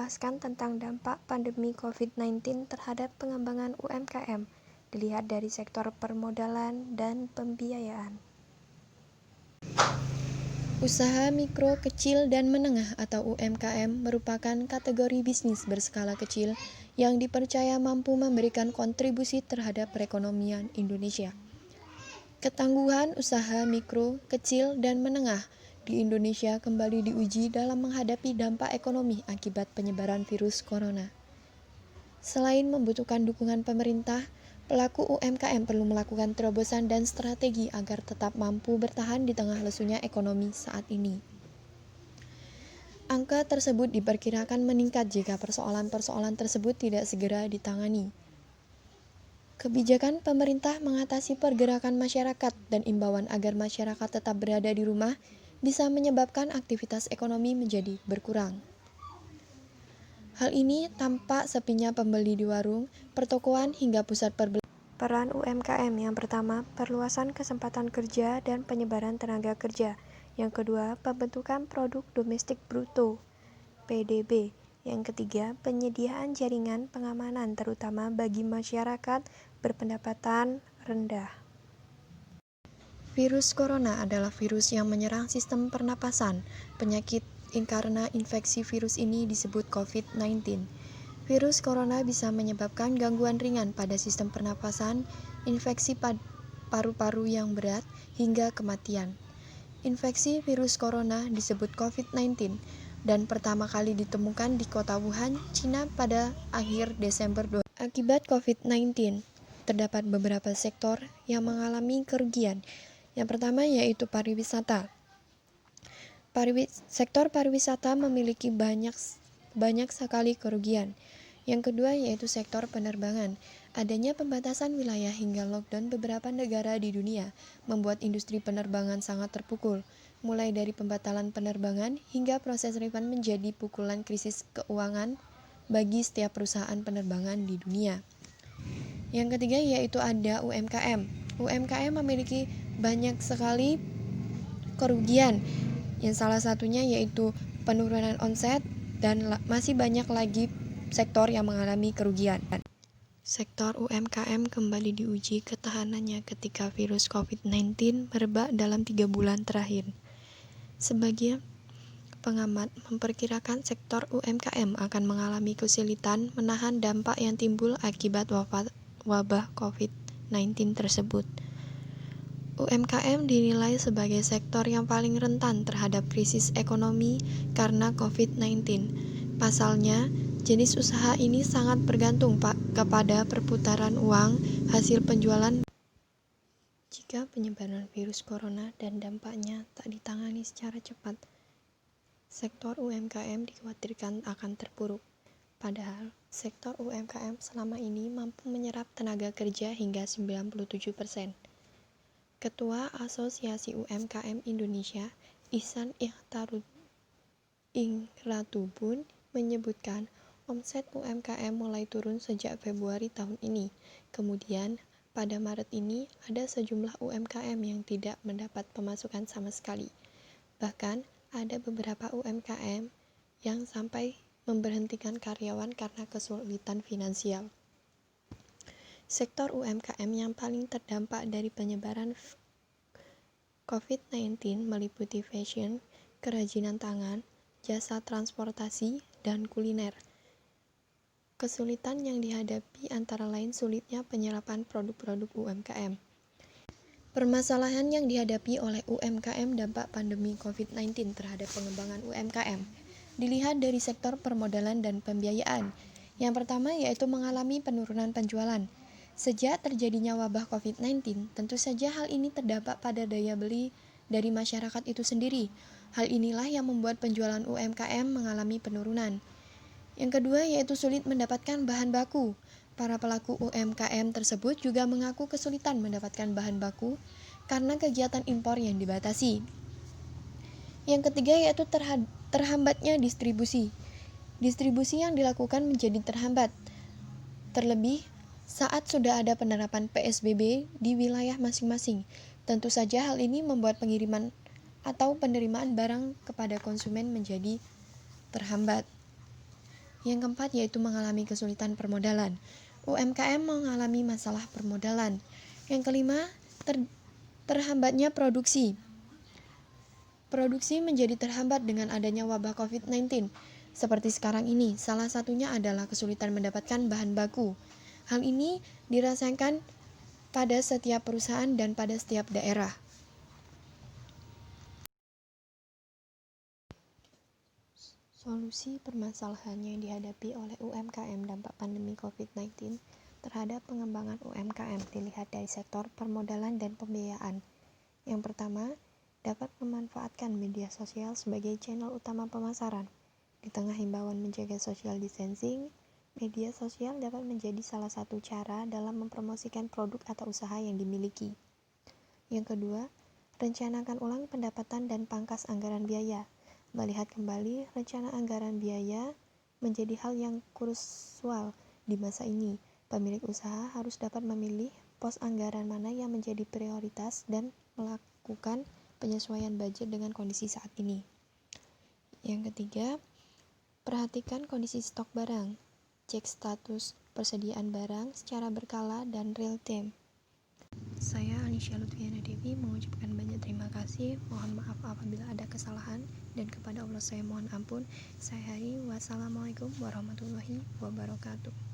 menjelaskan tentang dampak pandemi COVID-19 terhadap pengembangan UMKM, dilihat dari sektor permodalan dan pembiayaan. Usaha mikro, kecil, dan menengah atau UMKM merupakan kategori bisnis berskala kecil yang dipercaya mampu memberikan kontribusi terhadap perekonomian Indonesia. Ketangguhan usaha mikro, kecil, dan menengah di Indonesia kembali diuji dalam menghadapi dampak ekonomi akibat penyebaran virus corona. Selain membutuhkan dukungan pemerintah, pelaku UMKM perlu melakukan terobosan dan strategi agar tetap mampu bertahan di tengah lesunya ekonomi saat ini. Angka tersebut diperkirakan meningkat jika persoalan-persoalan tersebut tidak segera ditangani. Kebijakan pemerintah mengatasi pergerakan masyarakat dan imbauan agar masyarakat tetap berada di rumah bisa menyebabkan aktivitas ekonomi menjadi berkurang. Hal ini tampak sepinya pembeli di warung, pertokoan, hingga pusat perbelanjaan. Peran UMKM yang pertama, perluasan kesempatan kerja dan penyebaran tenaga kerja. Yang kedua, pembentukan produk domestik bruto, PDB. Yang ketiga, penyediaan jaringan pengamanan terutama bagi masyarakat berpendapatan rendah. Virus corona adalah virus yang menyerang sistem pernapasan. Penyakit karena infeksi virus ini disebut COVID-19. Virus corona bisa menyebabkan gangguan ringan pada sistem pernapasan, infeksi paru-paru yang berat, hingga kematian. Infeksi virus corona disebut COVID-19 dan pertama kali ditemukan di kota Wuhan, Cina pada akhir Desember 2020. Akibat COVID-19, terdapat beberapa sektor yang mengalami kerugian. Yang pertama yaitu pariwisata. Sektor pariwisata memiliki banyak sekali kerugian. Yang kedua yaitu sektor penerbangan. Adanya pembatasan wilayah hingga lockdown beberapa negara di dunia membuat industri penerbangan sangat terpukul, mulai dari pembatalan penerbangan hingga proses refund menjadi pukulan krisis keuangan bagi setiap perusahaan penerbangan di dunia. Yang ketiga yaitu ada UMKM. UMKM memiliki banyak sekali kerugian. Yang salah satunya yaitu penurunan omset dan masih banyak lagi sektor yang mengalami kerugian. Sektor UMKM kembali diuji ketahanannya ketika virus COVID-19 merebak dalam 3 bulan terakhir. Sebagian pengamat memperkirakan sektor UMKM akan mengalami kesulitan menahan dampak yang timbul akibat wabah COVID-19 tersebut. UMKM dinilai sebagai sektor yang paling rentan terhadap krisis ekonomi karena COVID-19. Pasalnya, jenis usaha ini sangat bergantung kepada perputaran uang hasil penjualan. Jika penyebaran virus corona dan dampaknya tak ditangani secara cepat, sektor UMKM dikhawatirkan akan terpuruk. Padahal, sektor UMKM selama ini mampu menyerap tenaga kerja hingga 97%. Ketua Asosiasi UMKM Indonesia, Ihsan Ingratu pun menyebutkan omset UMKM mulai turun sejak Februari tahun ini. Kemudian, pada Maret ini ada sejumlah UMKM yang tidak mendapat pemasukan sama sekali. Bahkan, ada beberapa UMKM yang sampai memberhentikan karyawan karena kesulitan finansial. Sektor UMKM yang paling terdampak dari penyebaran COVID-19 meliputi fashion, kerajinan tangan, jasa transportasi, dan kuliner. Kesulitan yang dihadapi antara lain sulitnya penyerapan produk-produk UMKM. Permasalahan yang dihadapi oleh UMKM dampak pandemi COVID-19 terhadap pengembangan UMKM dilihat dari sektor permodalan dan pembiayaan. Yang pertama yaitu mengalami penurunan penjualan. Sejak terjadinya wabah COVID-19, tentu saja hal ini terdampak pada daya beli dari masyarakat itu sendiri. Hal inilah yang membuat penjualan UMKM mengalami penurunan. Yang kedua yaitu sulit mendapatkan bahan baku. Para pelaku UMKM tersebut juga mengaku kesulitan mendapatkan bahan baku karena kegiatan impor yang dibatasi. Yang ketiga yaitu terhambatnya distribusi. Distribusi yang dilakukan menjadi terhambat. Terlebih saat sudah ada penerapan PSBB di wilayah masing-masing. Tentu saja hal ini membuat pengiriman atau penerimaan barang kepada konsumen menjadi terhambat. Yang keempat yaitu mengalami kesulitan permodalan. UMKM mengalami masalah permodalan. Yang kelima, terhambatnya produksi. Produksi menjadi terhambat dengan adanya wabah COVID-19. Seperti sekarang ini, salah satunya adalah kesulitan mendapatkan bahan baku. Hal ini dirasakan pada setiap perusahaan dan pada setiap daerah. Solusi permasalahan yang dihadapi oleh UMKM dampak pandemi COVID-19 terhadap pengembangan UMKM dilihat dari sektor permodalan dan pembiayaan. Yang pertama, dapat memanfaatkan media sosial sebagai channel utama pemasaran. Di tengah himbauan menjaga social distancing, media sosial dapat menjadi salah satu cara dalam mempromosikan produk atau usaha yang dimiliki. Yang kedua, rencanakan ulang pendapatan dan pangkas anggaran biaya. Melihat kembali rencana anggaran biaya menjadi hal yang krusial di masa ini. Pemilik usaha harus dapat memilih pos anggaran mana yang menjadi prioritas dan melakukan penyesuaian budget dengan kondisi saat ini. Yang ketiga, perhatikan kondisi stok barang. Cek status persediaan barang secara berkala dan real time. Saya Anisha Lutfiana Devi mengucapkan banyak terima kasih. Mohon maaf apabila ada kesalahan, dan kepada Allah saya mohon ampun. Saya Hari, wassalamualaikum warahmatullahi wabarakatuh.